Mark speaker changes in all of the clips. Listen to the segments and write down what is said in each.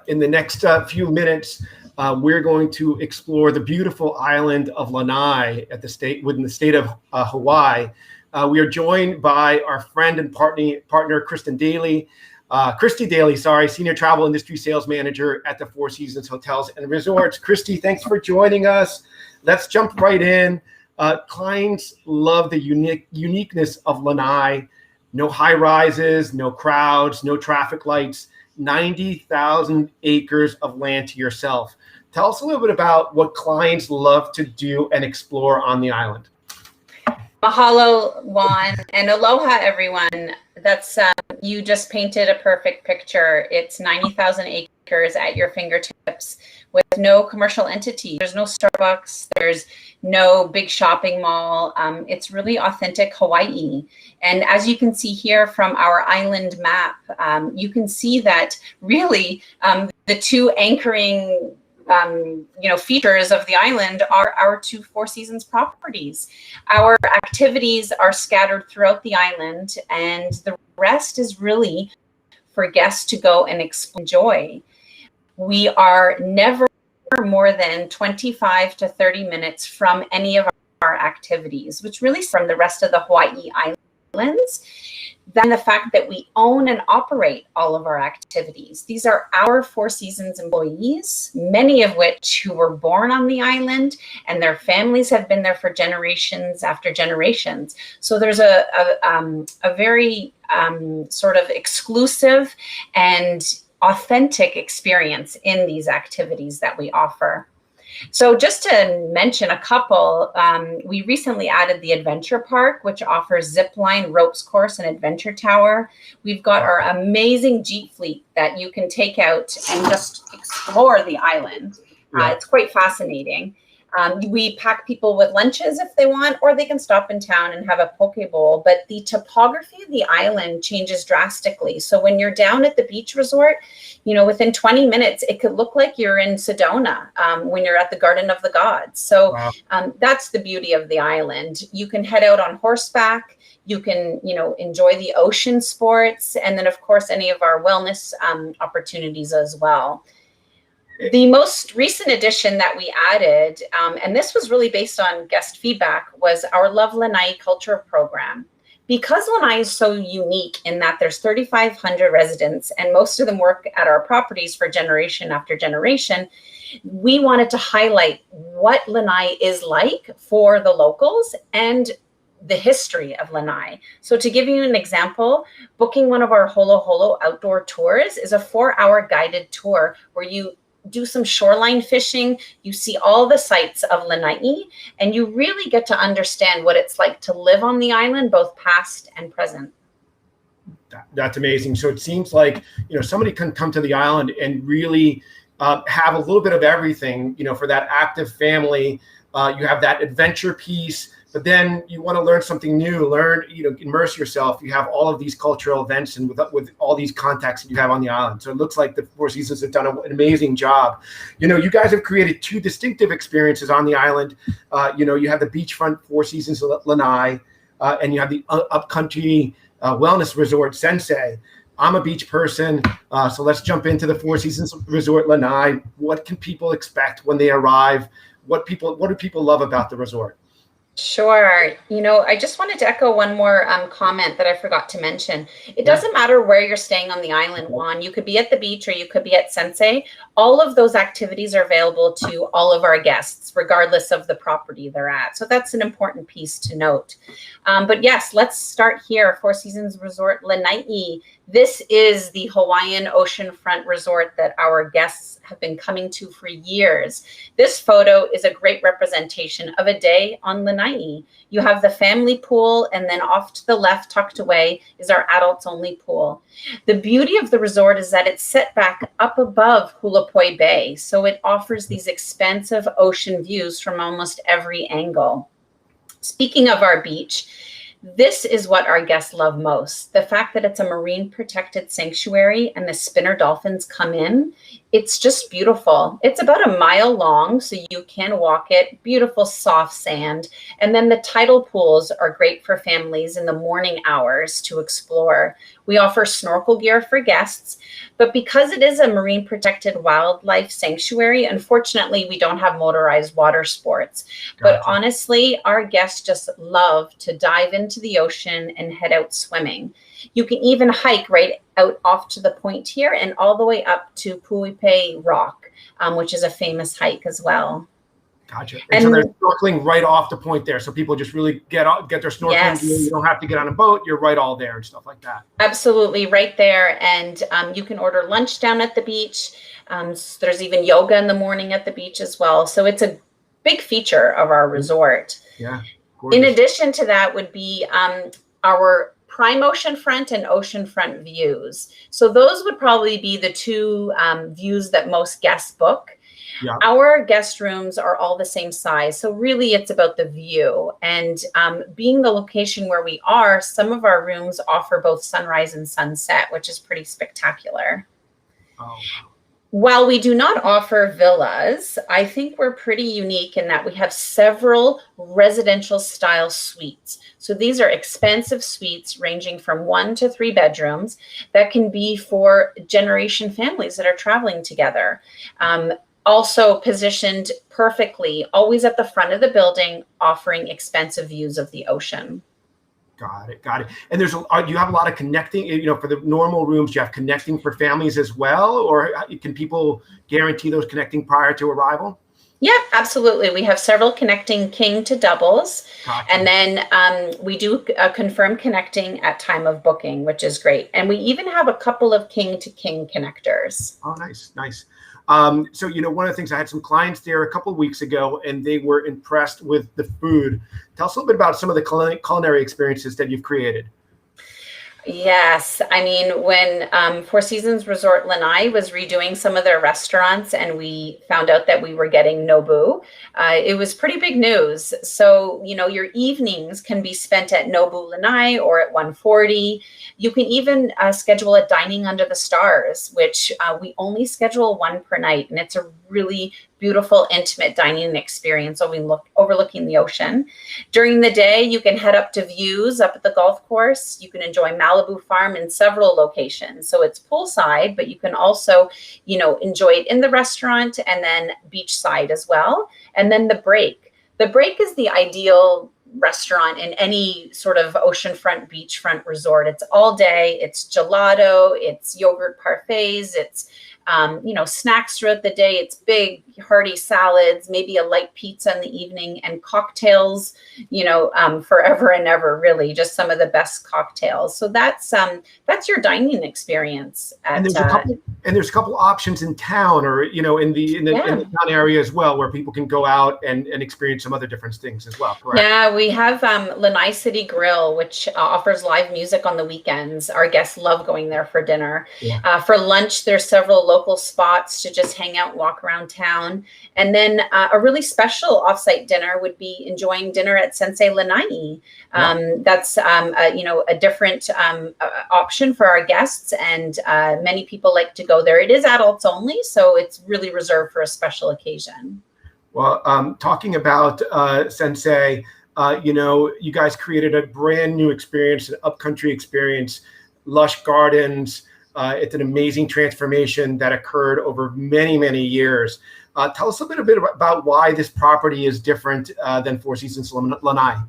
Speaker 1: In the next few minutes, we're going to explore the beautiful island of Lanai within the state of Hawaii. We are joined by our friend and partner, Christy Daly, Senior Travel Industry Sales Manager at the Four Seasons Hotels and Resorts. Christy, thanks for joining us. Let's jump right in. Clients love the uniqueness of Lanai. No high rises, no crowds, no traffic lights. 90,000 acres of land to yourself. Tell us a little bit about what clients love to do and explore on the island.
Speaker 2: Mahalo, Juan, and aloha, everyone. That's you just painted a perfect picture. It's 90,000 acres at your fingertips with no commercial entity. There's no Starbucks. There's no big shopping mall. It's really authentic Hawaii. And as you can see here from our island map, you can see that really the two anchoring features of the island are our two Four Seasons properties. Our activities are scattered throughout the island, and the rest is really for guests to go and enjoy. We are never more than 25 to 30 minutes from any of our activities, which really from the rest of the Hawaii Islands. Then the fact that we own and operate all of our activities. These are our Four Seasons employees, many of which who were born on the island, and their families have been there for generations after generations. So there's a very sort of exclusive and authentic experience in these activities that we offer. So just to mention a couple, we recently added the Adventure Park, which offers zip line, ropes course, and adventure tower. We've got our amazing Jeep fleet that you can take out and just explore the island. It's quite fascinating. We pack people with lunches if they want, or they can stop in town and have a poke bowl. But the topography of the island changes drastically. So when you're down at the beach resort, within 20 minutes, it could look like you're in Sedona when you're at the Garden of the Gods. So that's the beauty of the island. You can head out on horseback. You can, enjoy the ocean sports. And then, of course, any of our wellness opportunities as well. The most recent addition that we added, and this was really based on guest feedback, was our Love Lanai Culture Program. Because Lanai is so unique in that there's 3,500 residents and most of them work at our properties for generation after generation, we wanted to highlight what Lanai is like for the locals and the history of Lanai. So to give you an example, booking one of our Holoholo outdoor tours is a 4-hour guided tour where you do some shoreline fishing, you see all the sights of Lanai, and you really get to understand what it's like to live on the island, both past and present.
Speaker 1: That's amazing. So it seems like, somebody can come to the island and really have a little bit of everything, for that active family. You have that adventure piece, but then you want to learn something new, immerse yourself. You have all of these cultural events and with all these contacts that you have on the island. So it looks like the Four Seasons have done an amazing job. You guys have created two distinctive experiences on the island. You have the beachfront Four Seasons Lanai, and you have the upcountry wellness resort Sensei. I'm a beach person, so let's jump into the Four Seasons Resort Lanai. What can people expect when they arrive? What do people love about the resort?
Speaker 2: Sure. I just wanted to echo one more comment that I forgot to mention. It doesn't matter where you're staying on the island, Juan. You could be at the beach or you could be at Sensei. All of those activities are available to all of our guests, regardless of the property they're at. So that's an important piece to note. But yes, let's start here. Four Seasons Resort Lanai. This is the Hawaiian oceanfront resort that our guests have been coming to for years. This photo is a great representation of a day on Lanai. You have the family pool, and then off to the left, tucked away, is our adults only pool. The beauty of the resort is that it's set back up above Hulapoi Bay, so it offers these expansive ocean views from almost every angle. Speaking of our beach, this is what our guests love most. The fact that it's a marine protected sanctuary and the spinner dolphins come in, it's just beautiful. It's about a mile long, so you can walk it. Beautiful soft sand. And then the tidal pools are great for families in the morning hours to explore. We offer snorkel gear for guests, but because it is a marine protected wildlife sanctuary, unfortunately, we don't have motorized water sports. But
Speaker 1: Gotcha.
Speaker 2: honestly, our guests just love to dive into the ocean and head out swimming. You can even hike right out off to the point here and all the way up to Puipe Rock, which is a famous hike as well.
Speaker 1: Gotcha. And so
Speaker 2: And
Speaker 1: there's snorkeling right off the point there. So people just really get their snorkeling gear.
Speaker 2: yes,
Speaker 1: You don't have to get on a boat. You're right all there and stuff like that.
Speaker 2: absolutely, right there. And you can order lunch down at the beach. There's even yoga in the morning at the beach as well. So it's a big feature of our resort.
Speaker 1: Yeah.
Speaker 2: In
Speaker 1: Gorgeous.
Speaker 2: addition to that would be our prime oceanfront and oceanfront views. So those would probably be the two views that most guests book.
Speaker 1: Yeah.
Speaker 2: Our guest rooms are all the same size. So really it's about the view. And being the location where we are, some of our rooms offer both sunrise and sunset, which is pretty spectacular.
Speaker 1: Oh, wow.
Speaker 2: While we do not offer villas, I think we're pretty unique in that we have several residential style suites. So these are expansive suites ranging from 1 to 3 bedrooms that can be for generation families that are traveling together. Also positioned perfectly, always at the front of the building, offering expansive views of the ocean.
Speaker 1: Got it. Got it. And you have a lot of connecting, for the normal rooms, you have connecting for families as well, or can people guarantee those connecting prior to arrival?
Speaker 2: Yeah, absolutely. We have several connecting king to doubles.
Speaker 1: Gotcha.
Speaker 2: And then we do confirm connecting at time of booking, which is great. And we even have a couple of king to king connectors.
Speaker 1: Oh, nice. Nice. So, one of the things, I had some clients there a couple of weeks ago, and they were impressed with the food. Tell us a little bit about some of the culinary experiences that you've created.
Speaker 2: Yes. I mean, when Four Seasons Resort Lanai was redoing some of their restaurants and we found out that we were getting Nobu, it was pretty big news. So, your evenings can be spent at Nobu Lanai or at 140. You can even schedule a dining under the stars, which we only schedule 1 per night. And it's a really beautiful, intimate dining experience overlooking the ocean. During the day, you can head up to views up at the golf course. You can enjoy Malibu Farm in several locations. So it's poolside, but you can also, enjoy it in the restaurant and then beachside as well. And then the break. The break is the ideal restaurant in any sort of oceanfront, beachfront resort. It's all day. It's gelato. It's yogurt parfaits. It's snacks throughout the day. It's big, hearty salads, maybe a light pizza in the evening, and cocktails, forever and ever, really, just some of the best cocktails. So that's your dining experience. And
Speaker 1: there's a couple options in town, or in the town area as well, where people can go out and experience some other different things as well. Correct?
Speaker 2: Yeah, we have Lanai City Grill, which offers live music on the weekends. Our guests love going there for dinner. Yeah. For lunch, there's several local spots to just hang out, walk around town. And then a really special offsite dinner would be enjoying dinner at Sensei Lanai. That's a different option for our guests, and many people like to go there. It is adults only, so it's really reserved for a special occasion.
Speaker 1: Well, talking about Sensei, you guys created a brand new experience, an upcountry experience, lush gardens. It's an amazing transformation that occurred over many, many years. Tell us a little bit about why this property is different than Four Seasons Lanai.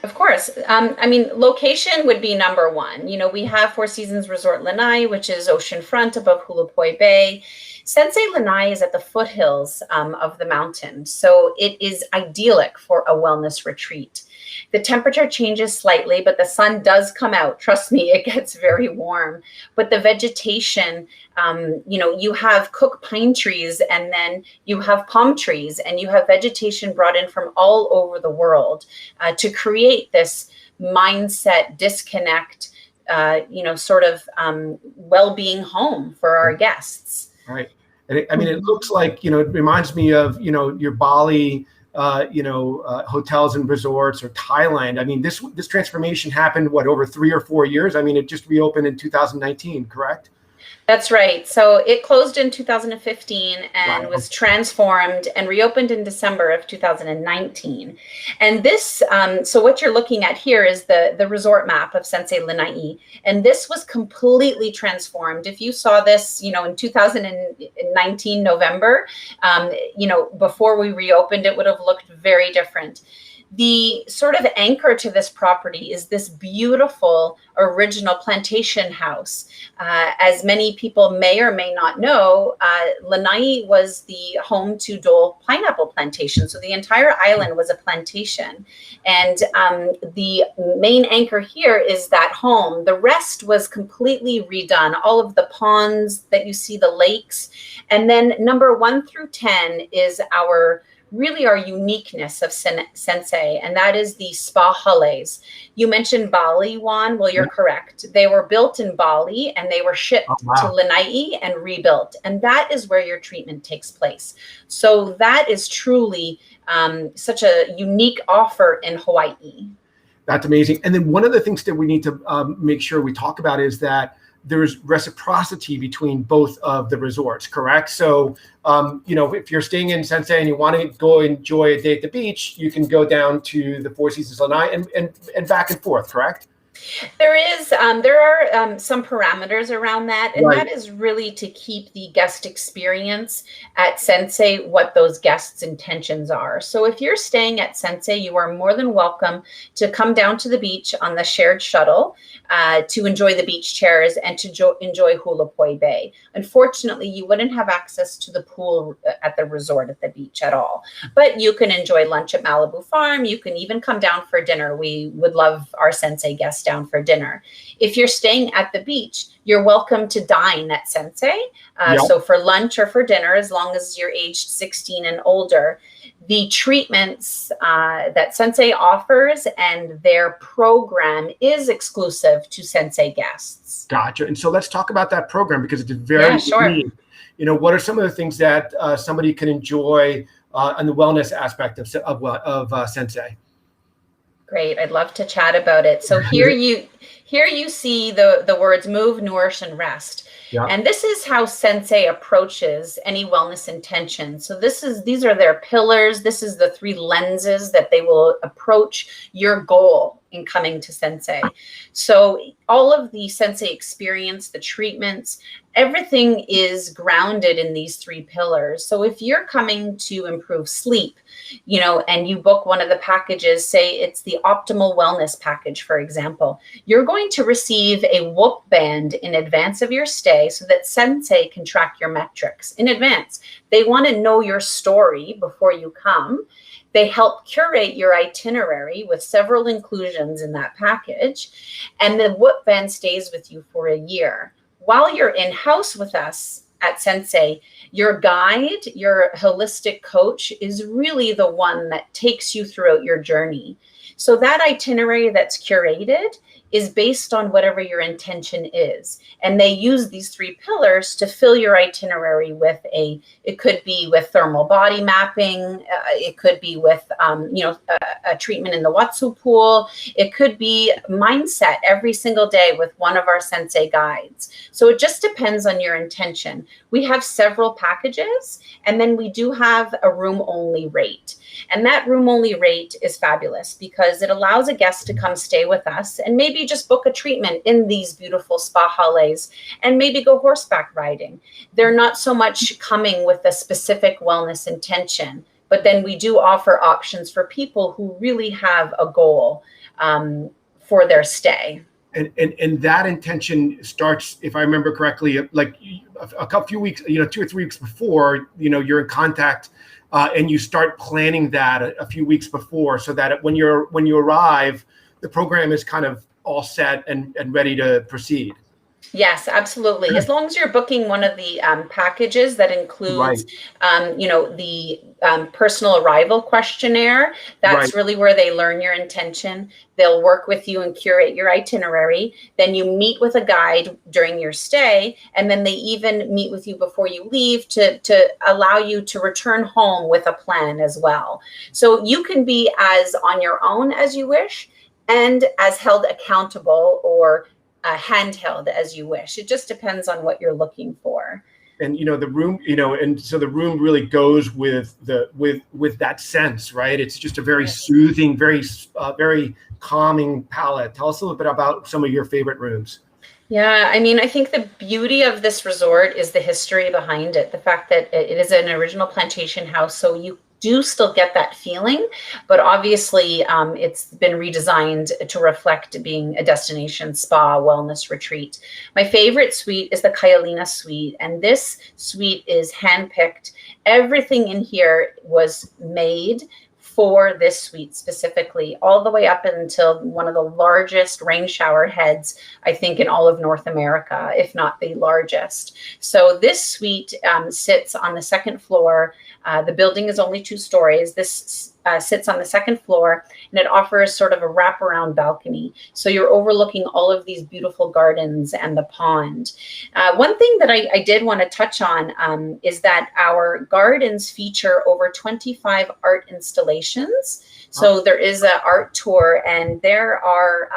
Speaker 2: Of course. Location would be number one. We have Four Seasons Resort Lanai, which is oceanfront above Hulapoi Bay. Sensei Lanai is at the foothills of the mountain, so it is idyllic for a wellness retreat. The temperature changes slightly, but the sun does come out. Trust me, it gets very warm. But the vegetation, you have cook pine trees, and then you have palm trees, and you have vegetation brought in from all over the world to create this mindset disconnect, well-being home for our guests.
Speaker 1: Right. And it looks like, it reminds me of, your Bali, hotels and resorts, or Thailand. This transformation happened, over 3 or 4 years? It just reopened in 2019, correct?
Speaker 2: That's right. So it closed in 2015 and
Speaker 1: Wow.
Speaker 2: was transformed and reopened in December of 2019. And this, so what you're looking at here is the resort map of Sensei Lanai. And this was completely transformed. If you saw this, in 2019 November, before we reopened, it would have looked very different. The sort of anchor to this property is this beautiful original plantation house. As many people may or may not know, Lanai was the home to Dole pineapple plantation. So the entire island was a plantation. And the main anchor here is that home. The rest was completely redone. All of the ponds that you see, the lakes. And then number 1 through 10 is our uniqueness of Sensei, and that is the spa halles. You mentioned Bali, Juan. Well, you're correct. They were built in Bali and they were shipped to Lanai and rebuilt. And that is where your treatment takes place. So that is truly such a unique offer in Hawaii.
Speaker 1: That's amazing. And then one of the things that we need to make sure we talk about is that there's reciprocity between both of the resorts, correct? So, if you're staying in Sensei and you want to go enjoy a day at the beach, you can go down to the Four Seasons Lanai and back and forth, correct?
Speaker 2: There are some parameters around that, and that is really to keep the guest experience at Sensei what those guests' intentions are. So if you're staying at Sensei, you are more than welcome to come down to the beach on the shared shuttle to enjoy the beach chairs and to enjoy Hula Poi Bay. Unfortunately, you wouldn't have access to the pool at the resort at the beach at all, but you can enjoy lunch at Malibu Farm. You can even come down for dinner. We would love our Sensei guests down for dinner. If you're staying at the beach, you're welcome to dine at Sensei. So for lunch or for dinner, as long as you're aged 16 and older. The treatments that Sensei offers and their program is exclusive to Sensei guests.
Speaker 1: Gotcha. And so let's talk about that program because it's very unique. What are some of the things that somebody can enjoy on the wellness aspect of Sensei?
Speaker 2: Great. I'd love to chat about it. So here you see the words move, nourish, and rest. Yeah. And this is how Sensei approaches any wellness intention. So these are their pillars. This is the 3 lenses that they will approach your goal in coming to Sensei. So all of the Sensei experience, the treatments, everything is grounded in these 3 pillars. So if you're coming to improve sleep, and you book one of the packages, say it's the optimal wellness package, for example, you're going to receive a whoop band in advance of your stay so that Sensei can track your metrics in advance. They want to know your story before you come. They help curate your itinerary with several inclusions in that package. And the whoop band stays with you for a year. While you're in-house with us at Sensei, your guide, your holistic coach is really the one that takes you throughout your journey. So that itinerary that's curated is based on whatever your intention is. And they use these 3 pillars to fill your itinerary with it could be with thermal body mapping. It could be with, a treatment in the Watsu pool. It could be mindset every single day with one of our Sensei guides. So it just depends on your intention. We have several packages, and then we do have a room only rate. And that room only rate is fabulous because it allows a guest to come stay with us and maybe just book a treatment in these beautiful spa halles and maybe go horseback riding. They're not so much coming with a specific wellness intention, but then we do offer options for people who really have a goal for their stay.
Speaker 1: And that intention starts, if I remember correctly, like a few weeks, 2 or 3 weeks before, you're in contact. And you start planning that a few weeks before so that when you arrive, the program is kind of all set and ready to proceed.
Speaker 2: Yes, absolutely. As long as you're booking one of the packages that includes, the personal arrival questionnaire, that's really where they learn your intention. They'll work with you and curate your itinerary. Then you meet with a guide during your stay, and then they even meet with you before you leave to allow you to return home with a plan as well. So you can be as on your own as you wish and as held accountable or handheld as you wish. It just depends on what you're looking for.
Speaker 1: And the room, and so the room really goes with that sense, right? It's just a very soothing, very calming palette. Tell us a little bit about some of your favorite rooms.
Speaker 2: Yeah, I mean, I think the beauty of this resort is the history behind it. The fact that it is an original plantation house, so you do still get that feeling, but obviously it's been redesigned to reflect being a destination spa wellness retreat. My favorite suite is the Kaialina suite, and this suite is handpicked. Everything in here was made for this suite specifically, all the way up until one of the largest rain shower heads, I think, in all of North America, if not the largest. So this suite sits on the second floor. The building is only 2 stories. This sits on the second floor, and it offers sort of a wraparound balcony. So you're overlooking all of these beautiful gardens and the pond. One thing that I did want to touch on is that our gardens feature over 25 art installations. So there is an art tour, and there are,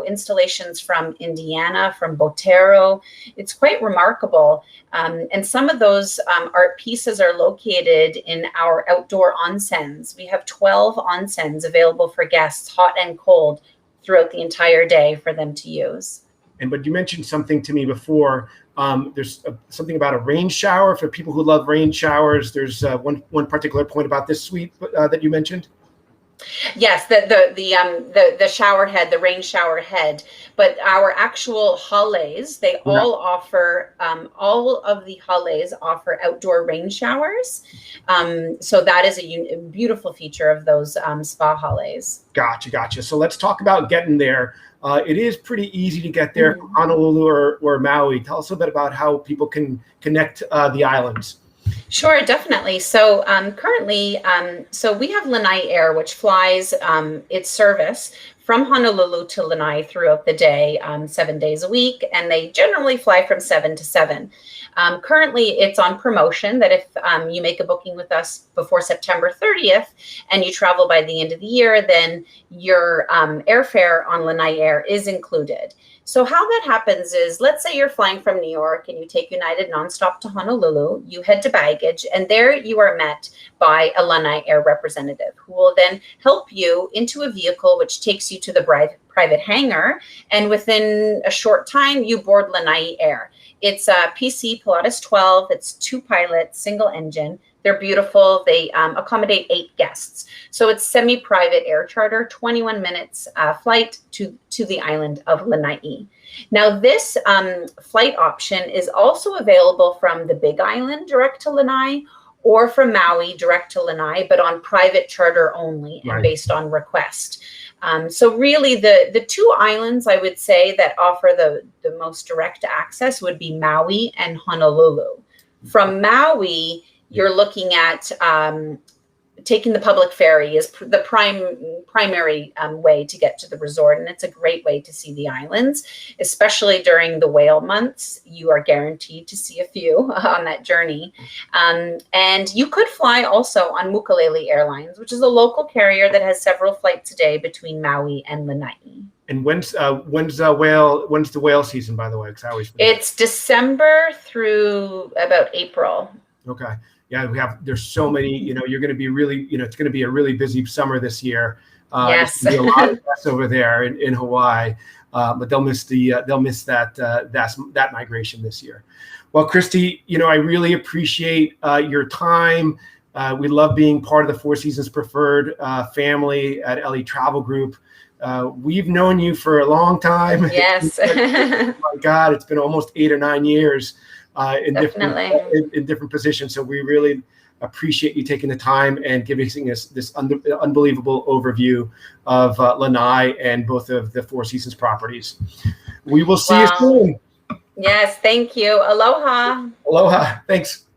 Speaker 2: installations from Indiana, from Botero. It's quite remarkable. And some of those art pieces are located in our outdoor onsens. We have 12 onsens available for guests, hot and cold, throughout the entire day for them to use.
Speaker 1: But you mentioned something to me before. There's something about a rain shower for people who love rain showers. There's one particular point about this suite that you mentioned.
Speaker 2: Yes, the shower head, the rain shower head, but our actual halles, they all offer, all of the halles offer outdoor rain showers. So that is a beautiful feature of those spa halles. Gotcha.
Speaker 1: So let's talk about getting there. It is pretty easy to get there from Honolulu or Maui. Tell us a bit about how people can connect the islands.
Speaker 2: Sure, definitely. So currently, so we have Lanai Air, which flies its service from Honolulu to Lanai throughout the day, 7 days a week, and they generally fly from 7 to 7. Currently, it's on promotion that if you make a booking with us before September 30th and you travel by the end of the year, then your airfare on Lanai Air is included. So how that happens is, let's say you're flying from New York and you take United nonstop to Honolulu, you head to baggage, and there you are met by a Lanai Air representative who will then help you into a vehicle which takes you to the private hangar, and within a short time you board Lanai Air. It's a PC Pilatus 12, it's 2 pilots, single engine. They're beautiful. They accommodate 8 guests. So it's semi-private air charter, 21 minutes flight to the island of Lanai. Now this flight option is also available from the Big Island direct to Lanai, or from Maui direct to Lanai, but on private charter only and based on request. So really the 2 islands I would say that offer the most direct access would be Maui and Honolulu. From Maui, you're looking at taking the public ferry is the primary way to get to the resort. And it's a great way to see the islands, especially during the whale months. You are guaranteed to see a few on that journey. And you could fly also on Mukulele Airlines, which is a local carrier that has several flights a day between Maui and Lanai.
Speaker 1: And when's the whale season, by the way? Because I always forget.
Speaker 2: It's December through about April.
Speaker 1: Okay. Yeah, there's so many, you're going to be really, it's going to be a really busy summer this year.
Speaker 2: Yes.
Speaker 1: There's gonna be a lot of guests over there in Hawaii, but they'll miss that migration this year. Well, Christy, I really appreciate your time. We love being part of the Four Seasons Preferred family at LE Travel Group. We've known you for a long time.
Speaker 2: Yes.
Speaker 1: Oh my God, it's been almost 8 or 9 years. In different positions. So we really appreciate you taking the time and giving us this unbelievable overview of Lanai and both of the Four Seasons properties. We will see you soon.
Speaker 2: Yes, thank you. Aloha.
Speaker 1: Aloha. Thanks.